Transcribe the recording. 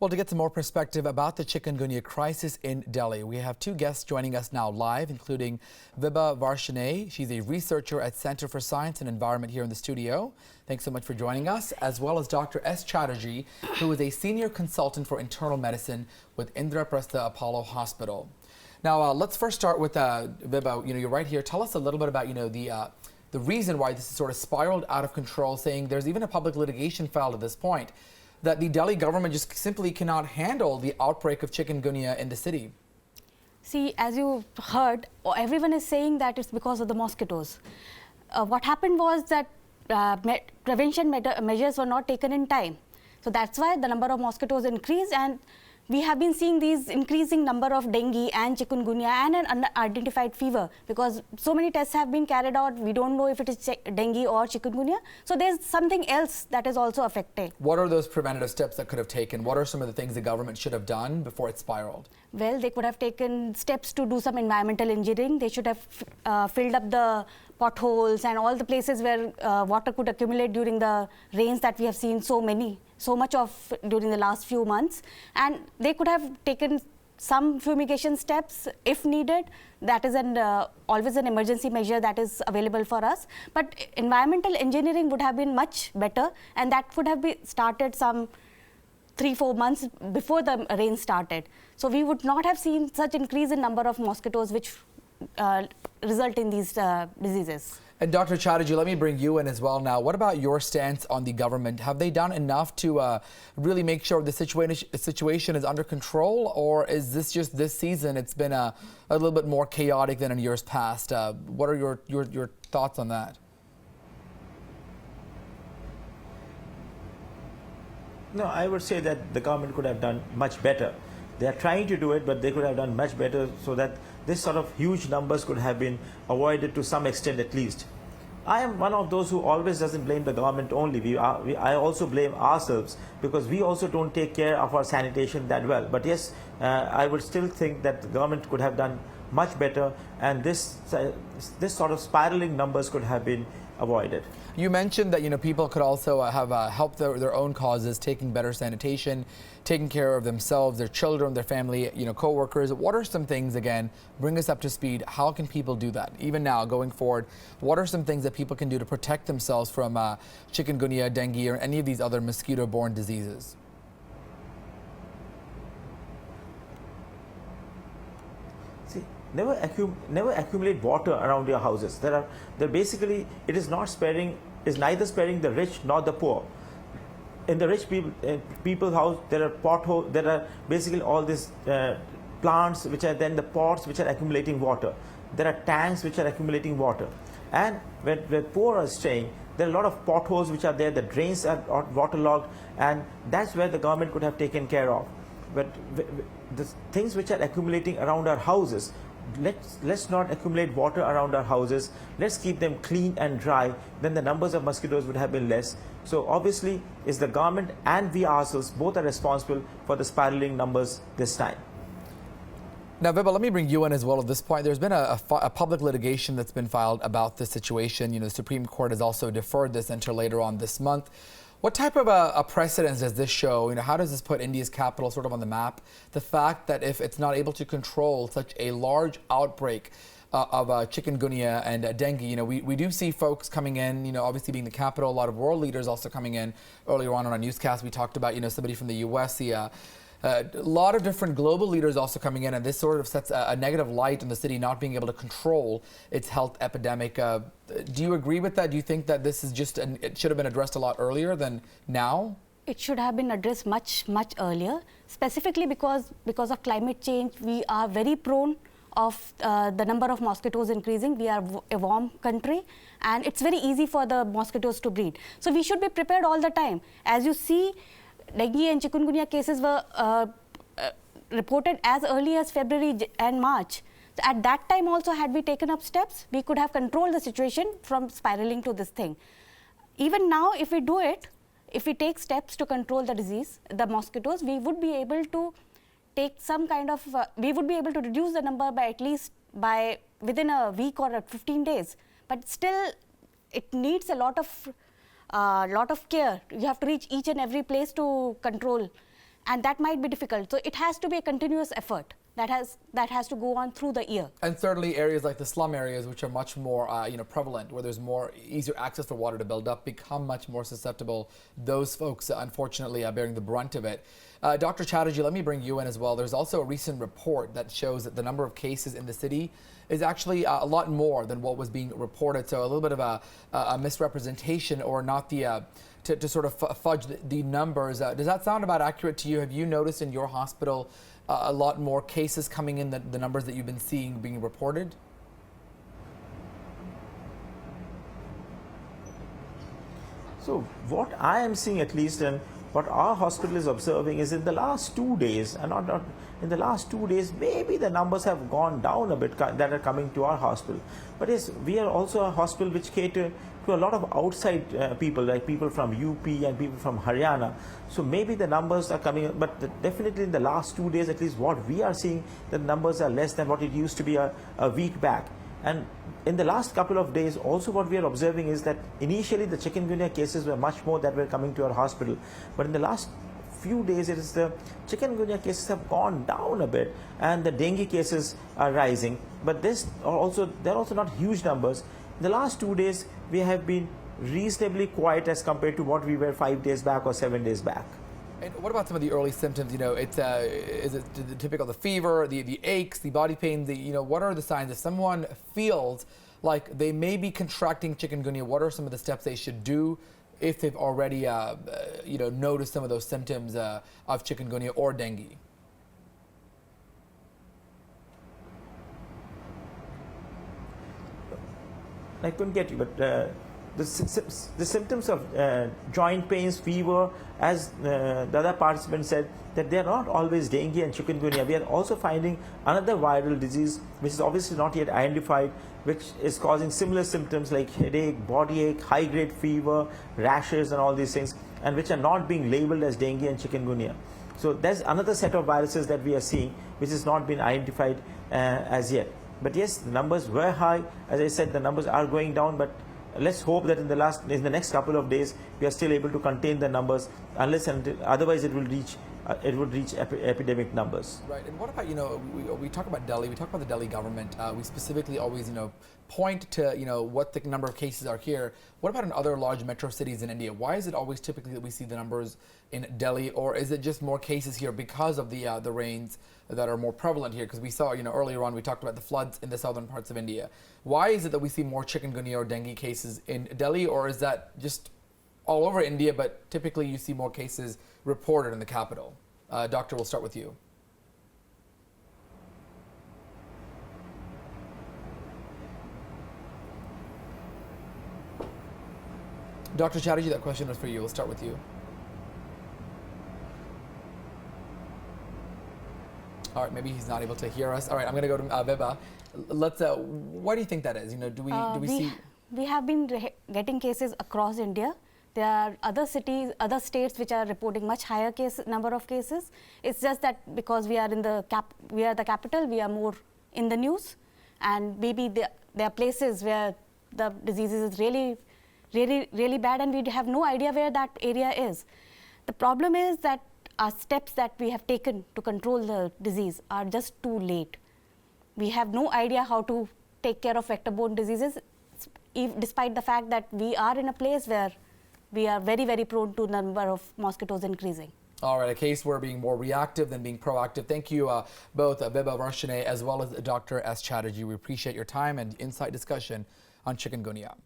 Well, to get some more perspective about the chikungunya crisis in Delhi, we have two guests joining us now live, including Vibha Varshney. She's a researcher at Center for Science and Environment here in the studio. Thanks so much for joining us, as well as Dr. S. Chatteree, who is a senior consultant for internal medicine with Indraprastha Apollo Hospital. Now, let's first start with Vibha. You're right here. Tell us a little bit about, the reason why this is sort of spiraled out of control, saying there's even a public litigation filed at this point, that the Delhi government just simply cannot handle the outbreak of chikungunya in the city. See, as you heard, everyone is saying that it's because of the mosquitoes. What happened was that prevention measures were not taken in time. So that's why the number of mosquitoes increased, and we have been seeing these increasing number of dengue and chikungunya and an unidentified fever, because so many tests have been carried out. We don't know if it is dengue or chikungunya. So there's something else that is also affected. What are those preventative steps that could have taken? What are some of the things the government should have done before it spiraled? Well, they could have taken steps to do some environmental engineering. They should have filled up the potholes and all the places where water could accumulate during the rains that we have seen so much of during the last few months. And they could have taken some fumigation steps if needed. That is always an emergency measure that is available for us. But environmental engineering would have been much better, and that would have been started some 3-4 months before the rain started. So we would not have seen such increase in number of mosquitoes which result in these diseases. And Dr. Chatteree, let me bring you in as well now. What about your stance on the government? Have they done enough to really make sure the situation is under control, or is this just this season it's been a little bit more chaotic than in years past? What are your thoughts on that? No, I would say that the government could have done much better. They are trying to do it, but they could have done much better so that this sort of huge numbers could have been avoided to some extent at least. I am one of those who always doesn't blame the government only. I also blame ourselves, because we also don't take care of our sanitation that well. But yes, I would still think that the government could have done much better, and this sort of spiraling numbers could have been avoided. You mentioned that people could also have helped their own causes, taking better sanitation, taking care of themselves, their children, their family, co-workers. What are some things, again, bring us up to speed? How can people do that? Even now, going forward, what are some things that people can do to protect themselves from chikungunya, dengue, or any of these other mosquito-borne diseases? Never accumulate water around your houses. Basically, it is neither sparing the rich nor the poor. In the rich people's house, there are potholes. There are basically all these plants, which are then the pots which are accumulating water. There are tanks which are accumulating water. And where poor are staying, there are a lot of potholes which are there. The drains are waterlogged, and that's where the government could have taken care of. But the things which are accumulating around our houses, let's not accumulate water around our houses. Let's keep them clean and dry. Then the numbers of mosquitoes would have been less. So obviously, it's the government and we ourselves both are responsible for the spiraling numbers this time. Now, Vibha, let me bring you in as well at this point. There's been a public litigation that's been filed about this situation. The Supreme Court has also deferred this until later on this month. What type of a precedence does this show? How does this put India's capital sort of on the map? The fact that if it's not able to control such a large outbreak of chikungunya and dengue, we do see folks coming in, obviously being the capital, a lot of world leaders also coming in. Earlier on our newscast, we talked about, somebody from the US, a lot of different global leaders also coming in, and this sort of sets a negative light on the city not being able to control its health epidemic. Do you agree with that? Do you think that this is it should have been addressed a lot earlier than now? It should have been addressed much earlier, specifically because of climate change. We are very prone of the number of mosquitoes increasing. We are a warm country, and it's very easy for the mosquitoes to breed. So we should be prepared all the time. As you see, dengue and chikungunya cases were reported as early as February and March. So at that time also, had we taken up steps, we could have controlled the situation from spiraling to this thing. Even now, if we do it, if we take steps to control the disease, the mosquitoes, we would be able to take some kind of, we would be able to reduce the number by at least within a week or 15 days. But still, it needs a lot of care. You have to reach each and every place to control. and that might be difficult. So it has to be a continuous effort that has to go on through the year. And thirdly, areas like the slum areas, which are much more prevalent, where there's more easier access for water to build up, become much more susceptible. Those folks, unfortunately, are bearing the brunt of it. Dr. Chatterjee, let me bring you in as well. There's also a recent report that shows that the number of cases in the city is actually a lot more than what was being reported. So a little bit of a misrepresentation, or not the to sort of fudge the numbers. Does that sound about accurate to you? Have you noticed in your hospital a lot more cases coming in, the numbers that you've been seeing being reported? So what I am seeing, at least, and what our hospital is observing, is in the last 2 days, and not in the last 2 days, maybe the numbers have gone down a bit that are coming to our hospital. But yes, we are also a hospital which cater to a lot of outside people, like people from UP and people from Haryana. So maybe the numbers are coming, but definitely in the last 2 days, at least what we are seeing, the numbers are less than what it used to be a week back. And in the last couple of days, also what we are observing is that initially the chikungunya cases were much more that were coming to our hospital. But in the last few days, it is the chikungunya cases have gone down a bit, and the dengue cases are rising. But they're also not huge numbers. In the last 2 days, we have been reasonably quiet as compared to what we were 5 days back or 7 days back. And what about some of the early symptoms? Is it the typical, the fever, the aches, the body pain? What are the signs? If someone feels like they may be contracting chikungunya, what are some of the steps they should do if they've already, noticed some of those symptoms of chikungunya or dengue? I couldn't get you, but the symptoms of joint pains, fever, as the other participant said, that they are not always dengue and chikungunya. We are also finding another viral disease, which is obviously not yet identified, which is causing similar symptoms like headache, body ache, high-grade fever, rashes, and all these things, and which are not being labeled as dengue and chikungunya. So there's another set of viruses that we are seeing, which has not been identified as yet. But yes, the numbers were high. As I said, the numbers are going down, but let's hope that in the next couple of days, we are still able to contain the numbers, unless and otherwise it would reach epidemic numbers. Right. And what about, we talk about Delhi, we talk about the Delhi government. We specifically always, point to, what the number of cases are here. What about in other large metro cities in India? Why is it always typically that we see the numbers in Delhi, or is it just more cases here because of the rains that are more prevalent here? Because we saw, earlier on we talked about the floods in the southern parts of India. Why is it that we see more chikungunya or dengue cases in Delhi, or is that just all over India, but typically you see more cases reported in the capital? Doctor, we'll start with you. Dr. Chatterjee, that question is for you. We'll start with you. All right, maybe he's not able to hear us. All right, I'm going to go to Vibha. Why do you think that is? Do we see? We have been getting cases across India. There are other cities, other states which are reporting much higher number of cases. It's just that because we are the capital, we are more in the news, and maybe there are places where the disease is really, really, really bad, and we have no idea where that area is. The problem is that our steps that we have taken to control the disease are just too late. We have no idea how to take care of vector-borne diseases, despite the fact that we are in a place where we are very, very prone to number of mosquitoes increasing. All right, a case where being more reactive than being proactive. Thank you both, Vibha, Varshney, as well as Dr. S. Chatterjee. We appreciate your time and insight discussion on chikungunya.